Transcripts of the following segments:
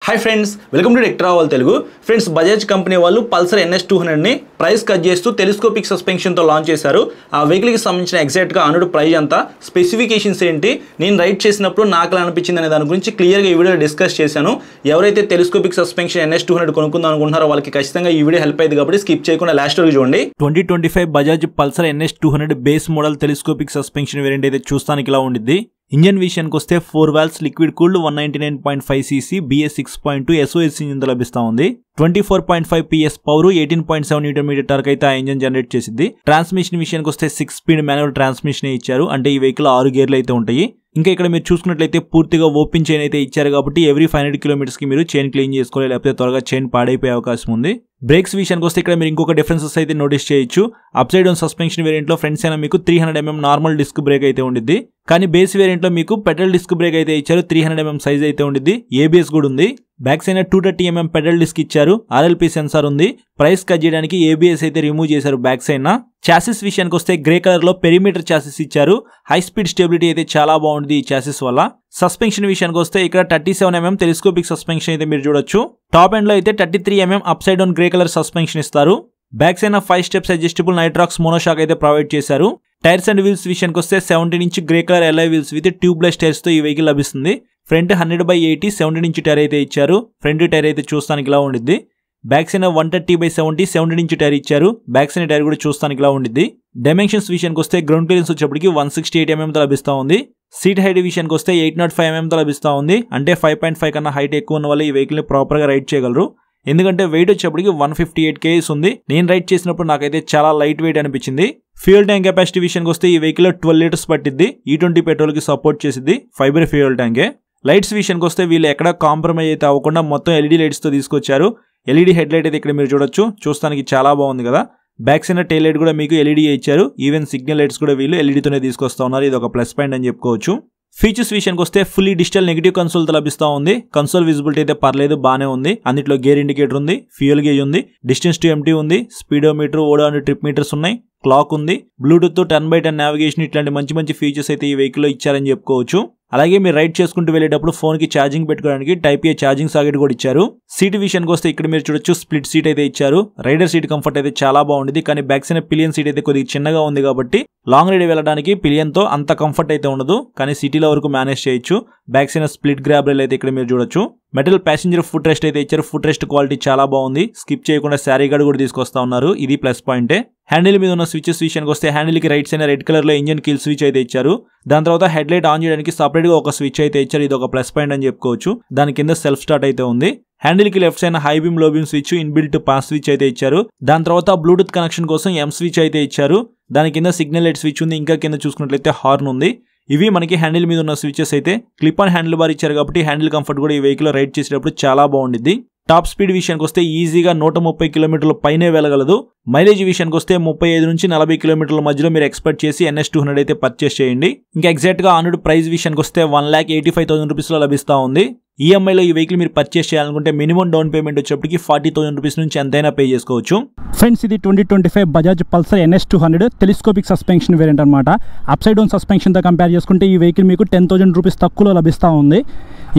High friends welcome to tech travel Telugu friends Bajaj company वालों Pulsar NS200 ని price cut చేస్తూ telescopic suspension తో launch చేశారు। ఆ వెహికల్ కి సంబంధించిన ఎగ్జాక్ట్ గా అనుడు ప్రైస్ ఎంత, స్పెసిఫికేషన్స్ ఏంటి, నేను రైడ్ చేసినప్పుడు నాకు ఎలా అనిపించింది అనే దాని గురించి క్లియర్ గా ఈ వీడియోలో డిస్కస్ చేశాను। ఎవరైతే టెలిస్కోపిక్ సస్పెన్షన్ NS200 కొనుక్కుందాం అనుకుంటున్నారో వాళ్ళకి ఖచ్చితంగా ఈ వీడియో హెల్ప్ అయ్యేది కాబట్టి స్కిప్ చేయకుండా లాస్ట్ వరకు చూడండి। 2025 Bajaj Pulsar NS200 base model telescopic suspension variant అయితే చూస్తానికి ఇలా ఉండిద్ది। ఇంజన్ విషయానికి వస్తే 4 valves liquid cooled 199.5 cc BS 6.2 SOS engine తో లభిస్తా ఉంది। 24.5 PS power 18.7 newton metre torque అయితే ఆ ఇంజన్ జనరేట్ చేసింది। ట్రాన్స్మిషన్ విషయానికి వస్తే 6 స్పీడ్ మాన్యువల్ ట్రాన్స్మిషన్ ఇచ్చారు, అంటే ఈ వెహికల్ 6 గేర్లు అయితే ఉంటాయి। ఇంకా ఇక్కడ మీరు చూసుకున్నట్లయితే పూర్తిగా ఓపెన్ చైన్ అయితే ఇచ్చారు కాబట్టి ఎవ్రీ 500 కిలోమీటర్స్ కి మీరు చైన్ క్లీన్ చేసుకోవాలి, లేకపోతే త్వరగా చైన్ పాడైపోయే అవకాశం ఉంది। బ్రేక్స్ విషయానికి వస్తే ఇక్కడ మీరు ఇంకొక డిఫరెన్సెస్ అయితే నోటీస్ చేయొచ్చు। Up side down suspension variant లో ఫ్రంట్ సైడ్ మీకు 300 mm నార్మల్ డిస్క్ బ్రేక్ అయితే ఉండిద్ది, కానీ బేస్ వేరియంట్ లో మీకు పెడల్ డిస్క్ బ్రేక్ అయితే ఇచ్చారు, 300 mm సైజ్ అయితే ఉండిద్ది। ABS కూడా ఉంది। Back side 230 mm pedal disc ఇచ్చారు, RLP సెన్సార్ ఉంది। ప్రైస్ కట్ చేయడానికి ABS అయితే రిమూవ్ చేశారు బ్యాక్ సైడ్ నా। చాసిస్ విషయానికి వస్తే గ్రే కలర్ లో పెరిమీటర్ చాసిస్ ఇచ్చారు, హై స్పీడ్ స్టెబిలిటీ అయితే చాలా బాగుంది ఈ చాసిస్ వల్ల। సస్పెన్షన్ విషయానికి వస్తే ఇక్కడ 37 mm టెలిస్కోపిక్ సస్పెన్షన్ అయితే మీరు చూడొచ్చు। టాప్ ఎండ్ లో అయితే 33 mm upside down grey colour suspension ఇస్తారు। Back side 5 steps adjustable Nitrox monoshock అయితే ప్రొవైడ్ చేశారు। టైర్స్ అండ్ వీల్స్ విషయానికి వస్తే 17 inch grey colour LI wheels with tubeless tyres తో ఈ వెహికల్ లభిస్తుంది। ఫ్రంట్ 100/80 17 ఇంచ్ టైర్ అయితే ఇచ్చారు, ఫ్రంట్ టైర్ అయితే చూస్తానికి ఇలా ఉండిద్ది। బ్యాక్ సైడ్ 130/70 17 ఇంచ్ టైర్ ఇచ్చారు, బ్యాక్ సైడ్ టైర్ కూడా చూస్తానికి ఇలా ఉండిద్ది। డైమెన్షన్స్ విషయానికి వస్తే గ్రౌండ్ క్లియరెన్స్ వచ్చేప్పటికి 168 mm తో లభిస్తా ఉంది। సీట్ హైట్ విషయానికి వస్తే 805 mm తో లభిస్తా ఉంది, అంటే 5.5 కన్నా హైట్ ఎక్కువ ఉన్న వాళ్ళు ఈ వెహికల్ ని ప్రాపర్ గా రైడ్ చేయగలరు। ఎందుకంటే వెయిట్ వచ్చేప్పటికి 158 kg ఉంది, నేను రైడ్ చేసినప్పుడు నాకైతే చాలా లైట్ వెయిట్ అనిపించింది। ఫ్యూయల్ ట్యాంక్ కెపాసిటీ విషయానికి వస్తే ఈ వెహికల్ 12 లీటర్స్ పట్టిద్ది, E20 పెట్రోల్ కి సపోర్ట్ చేసిద్ది, ఫైబర్ ఫ్యూయల్ ట్యాంకే। లైట్స్ విషయానికి వస్తే వీళ్ళు ఎక్కడ కాంప్రమైజ్ అయితే అవ్వకుండా మొత్తం LED లైట్స్ తో తీసుకొచ్చారు। LED హెడ్ లైట్ అయితే ఇక్కడ మీరు చూడొచ్చు, చూస్తానికి చాలా బాగుంది కదా। బ్యాక్ సైడ్ టైల్ లైట్ కూడా మీకు LED ఇచ్చారు, ఈవెన్ సిగ్నల్ లైట్స్ కూడా వీళ్ళు LED తోనే తీసుకొస్తా ఉన్నారు, ఇది ఒక ప్లస్ పాయింట్ అని చెప్పుకోవచ్చు। ఫీచర్స్ విషయానికి వస్తే ఫుల్లీ డిజిటల్ నెగిటివ్ కన్సోల్ తో లభిస్తా ఉంది। కన్సోల్ విజిబిలిటీ అయితే పర్లేదు, బానే ఉంది। అన్నిట్లో గేర్ ఇండికేటర్ ఉంది, ఫ్యూయల్ గేజ్ ఉంది, డిస్టెన్స్ టు ఎంటీ ఉంది, స్పీడోమీటర్, ఓడోమీటర్, ట్రిప్ మీటర్స్ ఉన్నాయి, క్లాక్ ఉంది, బ్లూటూత్ 10/10 నావిగేషన్, ఇట్లాంటి మంచి మంచి ఫీచర్స్ అయితే ఈ వెహికల్ లో ఇచ్చారని చెప్పుకోవచ్చు। అలాగే మీరు రైడ్ చేసుకుంటూ వెళ్ళేటప్పుడు ఫోన్ కి ఛార్జింగ్ పెట్టుకోవడానికి Type A ఛార్జింగ్ సాకెట్ కూడా ఇచ్చారు। సీట్ విషయానికి వస్తే ఇక్కడ మీరు చూడొచ్చు స్ప్లిట్ సీట్ అయితే ఇచ్చారు, రైడర్ సీట్ కంఫర్ట్ అయితే చాలా బాగుంది, కానీ బ్యాక్ సైడ్ పిలియన్ సీట్ అయితే కొద్దిగా చిన్నగా ఉంది కాబట్టి లాంగ్ రైడ్ వెళ్ళడానికి పిలియన్ తో అంత కంఫర్ట్ అయితే ఉండదు, కానీ సిటీలో వరకు మేనేజ్ చేయొచ్చు। Back side split grab rail అయితే ఇక్కడ మీరు చూడొచ్చు। మెటల్ ప్యాసింజర్ ఫుట్ రెస్ట్ అయితే ఇచ్చారు, ఫుట్ రెస్ట్ క్వాలిటీ చాలా బాగుంది, స్కిప్ చేయకుండా శారీ గార్డ్ కూడా తీసుకొస్తా ఉన్నారు, ఇది ప్లస్ పాయింటే। హ్యాండిల్ మీద ఉన్న స్విచెస్ విషయానికి వస్తే హ్యాండిల్ కి రైట్ సైడ్ రెడ్ కలర్ లో ఇంజన్ కిల్ స్విచ్ అయితే ఇచ్చారు, దాని తర్వాత హెడ్ లైట్ ఆన్ చేయడానికి సపరేట్ గా ఒక స్విచ్ అయితే ఇచ్చారు, ఇది ఒక ప్లస్ పాయింట్ అని చెప్పుకోవచ్చు। దాని కింద సెల్ఫ్ స్టార్ట్ అయితే ఉంది। హ్యాండిల్ కి లెఫ్ట్ సైడ్ హై బీమ్ లో beam switch, inbuilt pass switch అయితే ఇచ్చారు, దాని తర్వాత బ్లూటూత్ కనెక్షన్ కోసం M స్విచ్ అయితే ఇచ్చారు, దాని కింద సిగ్నల్ లైట్ స్విచ్ ఉంది, ఇంకా కింద చూసుకున్నట్లయితే హార్న్ ఉంది। ఇవి మనకి హ్యాండిల్ మీద ఉన్న స్విచెస్ అయితే క్లిప్ ఆన్ హ్యాండిల్ బార్ ఇచ్చారు కాబట్టి హ్యాండిల్ కంఫర్ట్ కూడా ఈ వెహికల్ రైడ్ చేసేటప్పుడు చాలా బాగుండిద్ది। టాప్ స్పీడ్ విషయానికి వస్తే ఈజీగా 130 కిలోమీటర్ల పైనే వెళ్ళగలదు। మైలేజ్ విషయానికి వస్తే 35 నుంచి 40 కిలోమీటర్ల మధ్యలో మీరు ఎక్స్పెక్ట్ చేసి NS200 అయితే పర్చేస్ చేయండి। ఇంకా ఎగ్జాక్ట్ గా ఆనుడు ప్రైస్ విషయానికి వస్తే 1,85,000 రూపీస్ లో లభిస్తా ఉంది। EMI లో ఈ వెహికల్ మీరు పర్చేస్ చేయాలనుకుంటే మినిమం డౌన్ పేమెంట్ వచ్చేప్పటికి 40,000 రూపీస్ నుంచి ఎంతైనా పే చేసుకోవచ్చు। ఫ్రెండ్స్, ఇది 2025 Bajaj Pulsar NS200 telescopic suspension variant అనమాట। అప్ సైడ్ డౌన్ సస్పెన్షన్ తో కంపేర్ చేసుకుంటే ఈ వెహికల్ మీకు 10,000 రూపీస్ తక్కువలో లభిస్తూ ఉంది।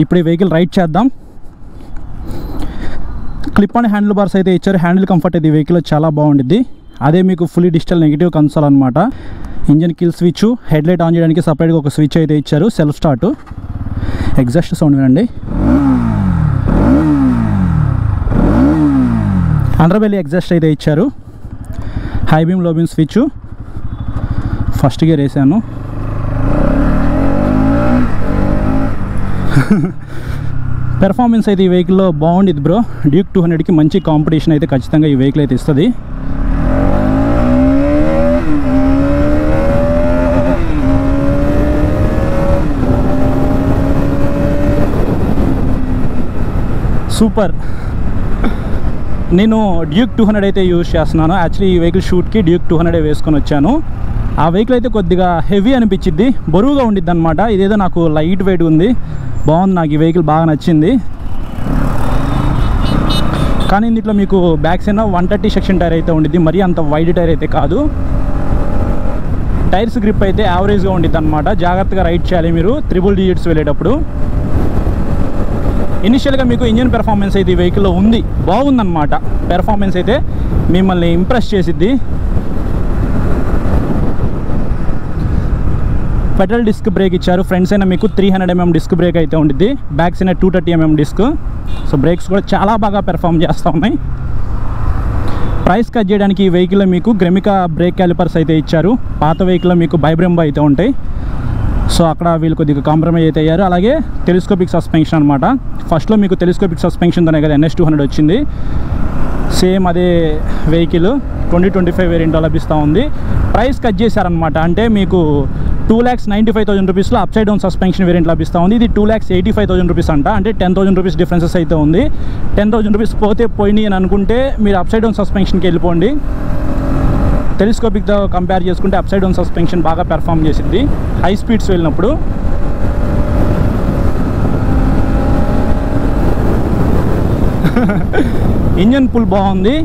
ఇప్పుడు ఈ వెహికల్ రైడ్ చేద్దాం। క్లిప్ ఆన్ హ్యాండిల్ బార్స్ అయితే ఇచ్చారు, హ్యాండిల్ కంఫర్ట్ అయితే ఈ వెహికల్ చాలా బాగుండిద్ది। అదే మీకు ఫుల్లీ డిజిటల్ నెగిటివ్ కన్సోల్ అనమాట। Engine kill switch, head light on చేయడానికి సపరేట్గా ఒక స్విచ్ అయితే ఇచ్చారు, సెల్ఫ్ స్టార్ట్। ఎగ్జాస్ట్ సౌండ్ వినండి, అండర్ బెల్లీ ఎగ్జాస్ట్ అయితే ఇచ్చారు, హై బీమ్ లో బీమ్ స్విచ్, ఫస్ట్ గేర్ వేసాను। పెర్ఫార్మెన్స్ అయితే ఈ వెహికల్లో బాగుండిద్ది బ్రో, డ్యూక్ 200కి మంచి కాంపిటీషన్ అయితే ఖచ్చితంగా ఈ వెహికల్ అయితే ఇస్తుంది। సూపర్, నేను డ్యూక్ 200 అయితే యూజ్ చేస్తున్నాను। యాక్చువల్లీ ఈ వెహికల్ షూట్కి డ్యూక్ 200 వేసుకొని వచ్చాను। ఆ వెహికల్ అయితే కొద్దిగా హెవీ అనిపించింది, బరువుగా ఉండిద్ది అనమాట, ఇదేదో నాకు లైట్ వెయిట్ ఉంది, బాగుంది, నాకు ఈ వెహికల్ బాగా నచ్చింది। కానీ ఇందులో మీకు బ్యాక్ సైడ్ 130 సెక్షన్ టైర్ అయితే ఉండిద్ది, మరీ అంత వైడ్ టైర్ అయితే కాదు। టైర్స్ గ్రిప్ అయితే యావరేజ్గా ఉండిద్ది అనమాట, జాగ్రత్తగా రైడ్ చేయాలి మీరు 3 డిజిట్స్ వెళ్ళేటప్పుడు। ఇనిషియల్గా మీకు ఇంజిన్ పెర్ఫార్మెన్స్ అయితే ఈ వెహికల్లో ఉంది, బాగుందన్నమాట. పెర్ఫార్మెన్స్ అయితే మిమ్మల్ని ఇంప్రెస్ చేసిద్ది. పెడల్ డిస్క్ బ్రేక్ ఇచ్చారు. ఫ్రంట్స్ అయినా మీకు 300 mm డిస్క్ బ్రేక్ అయితే ఉంటుంది, బ్యాక్స్ అయినా 230 mm డిస్క్. సో బ్రేక్స్ కూడా చాలా బాగా పెర్ఫామ్ చేస్తూ ఉన్నాయి. ప్రైస్ కట్ చేయడానికి ఈ వెహికల్లో మీకు గ్రెమికా బ్రేక్ క్యాలిపర్స్ అయితే ఇచ్చారు. పాత వెహికల్లో మీకు బైబ్రెంబో అయితే ఉంటాయి. సో అక్కడ వీళ్ళు కొద్దిగా కాంప్రమైజ్ అయితే అయ్యారు. అలాగే టెలిస్కోపిక్ సస్పెన్షన్ అనమాట. ఫస్ట్లో మీకు టెలిస్కోపిక్ సస్పెన్షన్తోనే కదా NS200 వచ్చింది. సేమ్ అదే వెహికల్ 2025 వేరియంట్లో లభిస్తూ ఉంది. ప్రైస్ కట్ చేశారనమాట. అంటే మీకు 2,95,000 రూపీస్లో up side down suspension variant లభిస్తూ ఉంది. ఇది 2,85,000 రూపీస్ అంట. అంటే 10,000 రూపీస్ డిఫరెన్సెస్ అయితే ఉంది. 10,000 రూపీస్ పోతే పోయినాయి అని అనుకుంటే మీరు అప్ సైడ్ డౌన్ సస్పెన్షన్కి వెళ్ళిపోండి. టెలిస్కోపిక్తో కంపేర్ చేసుకుంటే అప్ సైడ్ డౌన్ సస్పెన్షన్ బాగా పెర్ఫామ్ చేసింది హై స్పీడ్స్ వెళ్ళినప్పుడు. ఇంజన్ పుల్ బాగుంది.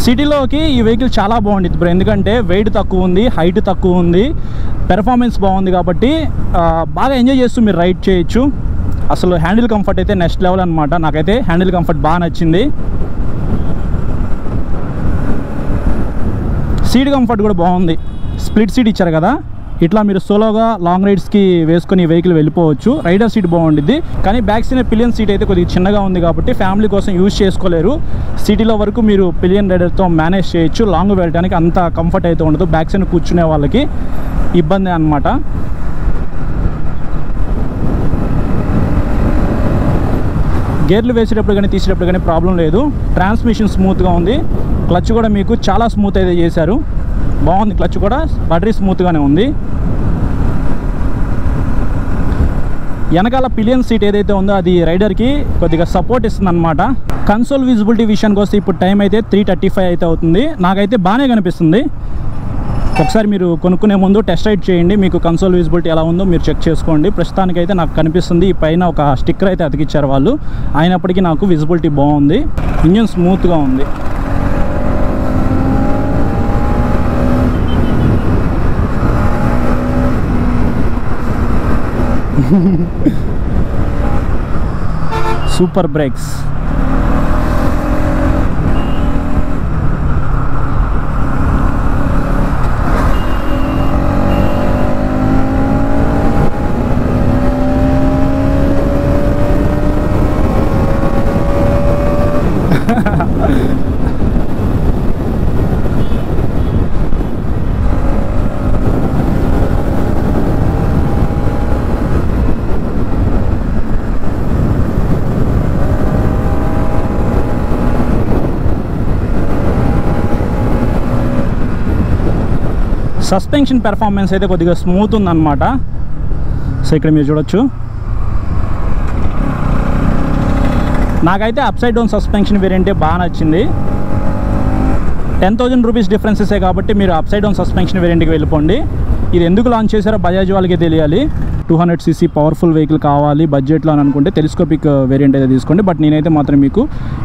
సిటీలోకి ఈ వెహికల్ చాలా బాగుంటుంది బ్రో, ఎందుకంటే వెయిట్ తక్కువ ఉంది, హైట్ తక్కువ ఉంది, పెర్ఫార్మెన్స్ బాగుంది కాబట్టి బాగా ఎంజాయ్ చేస్తూ మీరు రైడ్ చేయొచ్చు. అసలు హ్యాండిల్ కంఫర్ట్ అయితే నెక్స్ట్ లెవెల్ అనమాట. నాకైతే హ్యాండిల్ కంఫర్ట్ బాగా నచ్చింది. సీట్ కంఫర్ట్ కూడా బాగుంది. స్ప్లిట్ సీట్ ఇచ్చారు కదా, ఇట్లా మీరు సోలోగా లాంగ్ రైడ్స్కి వేసుకొని ఈ వెహికల్ వెళ్ళిపోవచ్చు. రైడర్ సీట్ బాగుంటుంది, కానీ బ్యాక్ సీట్ పిలియన్ సీట్ అయితే కొద్దిగా చిన్నగా ఉంది కాబట్టి ఫ్యామిలీ కోసం యూజ్ చేసుకోలేరు. సిటీలో వరకు మీరు పిలియన్ రైడర్తో మేనేజ్ చేయొచ్చు. లాంగ్ వెళ్ళడానికి అంత కంఫర్ట్ అయితే ఉండదు. బ్యాక్ సీట్ కూర్చునే వాళ్ళకి ఇబ్బంది అన్నమాట. గేర్లు వేసేటప్పుడు కానీ తీసేటప్పుడు కానీ ప్రాబ్లం లేదు. ట్రాన్స్మిషన్ స్మూత్గా ఉంది. క్లచ్ కూడా మీకు చాలా స్మూత్ అయితే చేశారు, బాగుంది. క్లచ్ కూడా బటరీ స్మూత్గానే ఉంది. వెనకాల పిలియన్ సీట్ ఏదైతే ఉందో అది రైడర్కి కొద్దిగా సపోర్ట్ ఇస్తుంది అనమాట. కన్సోల్ విజిబిలిటీ విషయానికి వస్తే ఇప్పుడు టైం అయితే 3:35 అయితే అవుతుంది. నాకైతే బాగానే కనిపిస్తుంది. ఒకసారి మీరు కొనుక్కునే ముందు టెస్ట్ రైడ్ చేయండి, మీకు కన్సోల్ విజిబిలిటీ ఎలా ఉందో మీరు చెక్ చేసుకోండి. ప్రస్తుతానికైతే నాకు కనిపిస్తుంది. ఈ పైన ఒక స్టిక్కర్ అయితే అతికిచ్చారు వాళ్ళు, అయినప్పటికీ నాకు విజిబిలిటీ బాగుంది. ఇంజిన్ స్మూత్గా ఉంది. Super breaks. సస్పెన్షన్ పెర్ఫార్మెన్స్ అయితే కొద్దిగా స్మూత్ ఉందన్నమాట. సో ఇక్కడ మీరు చూడొచ్చు. నాకైతే అప్ సైడ్ డౌన్ సస్పెన్షన్ వేరియంటే బాగా నచ్చింది. 10,000 రూపీస్ డిఫరెన్సెసే కాబట్టి మీరు అప్ సైడ్ డౌన్ సస్పెన్షన్ వేరియంట్కి వెళ్ళిపోండి. ఇది ఎందుకు లాంచ్ చేశారో బజాజ్ వాళ్ళకే తెలియాలి. 200cc పవర్ఫుల్ వెహికల్ కావాలి బడ్జెట్లో అని అనుకుంటే టెలిస్కోపిక్ వేరియంట్ అయితే తీసుకోండి. బట్ నేనైతే మాత్రం మీకు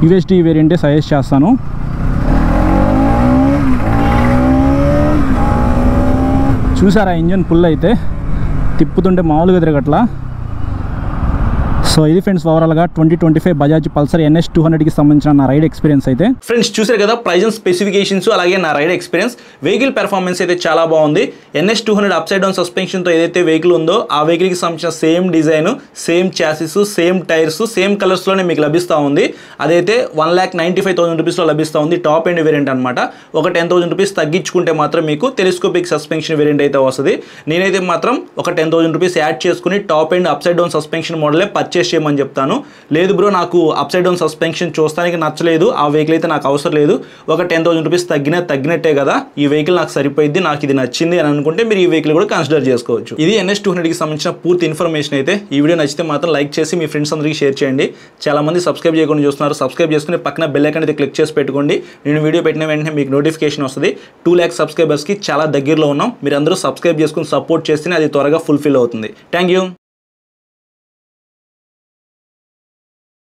USD వేరియంటే సజెస్ట్ చేస్తాను. చూసారా ఇంజన్ పుల్ అయితే తిప్పుతుంటే మామూలుగా తిరగట్లా. సో ఇది ఫ్రెండ్స్ ఓవరాల్గా 2025 బజాజ్ పల్సర్ NS200కి సంబంధించిన నా రైడ్ ఎక్స్పీరియన్స్ అయితే. ఫ్రెండ్స్ చూసారు కదా ప్రైస్ అండ్ స్పెసిఫికేషన్స్, అలాగే నా రైడ్ ఎక్స్పీరియన్స్. వెహికల్ పెర్ఫార్మెన్స్ అయితే చాలా బాగుంది. NS200 అప్ సైడ్ డౌన్ సస్పెన్షన్తో ఏదైతే వెహికల్ ఉందో ఆ వెహికల్కి సంబంధించిన same design, same chassis, same tyres, same కలర్స్లోనే మీకు లభిస్తూ ఉంది. అదైతే 1,95,000 రూపీస్లో లభిస్తూ ఉంది. టాప్ ఎండ్ వేరియంట్ అనమాట. ఒక 10,000 రూపీస్ తగ్గించుకుంటే మాత్రం మీకు టెలిస్కోపిక్ సస్పెన్షన్ వేరియంట్ అయితే వస్తుంది. నేనైతే మాత్రం ఒక 10,000 రూపీస్ యాడ్ చేసుకుని top end upside down suspension మోడలే పర్చేస్ చేయమని చెప్తాను. లేదు బ్రో నాకు అప్ సైడ్ డౌన్ సస్పెన్షన్ చూస్తానికి నచ్చలేదు, ఆ వెహికల్ అయితే నాకు అవసరం లేదు, ఒక 10,000 రూపీస్ తగ్గినట్టే కదా, ఈ వెహికల్ నాకు సరిపోయింది, నాకు ఇది నచ్చింది అని అనుకుంటే మీరు ఈ వెహికల్ కూడా కన్సిడర్ చేసుకోవచ్చు. ఇది NS200కి సంబంధించిన పూర్తి ఇన్ఫర్మేషన్ అయితే. ఈ వీడియో నచ్చితే మాత్రం లైక్ చేసి మీ ఫ్రెండ్స్ అందరికీ షేర్ చేయండి. చాలా మంది సబ్స్క్రైబ్ చేయకుండా చూస్తున్నారు. సబ్స్క్రైబ్ చేసుకుని పక్కన బెల్ ఐకాన్ అయితే క్లిక్ చేసి పెట్టుకోండి. నేను వీడియో పెట్టిన వెంటనే మీకు నోటిఫికేషన్ వస్తుంది. 2 lakh సబ్స్క్రైబర్స్కి చాలా దగ్గరలో ఉన్నాం. మీరు అందరూ సబ్స్క్రైబ్ చేసుకుని సపోర్ట్ చేస్తేనే అది త్వరగా ఫుల్ఫిల్ అవుతుంది. Thank you.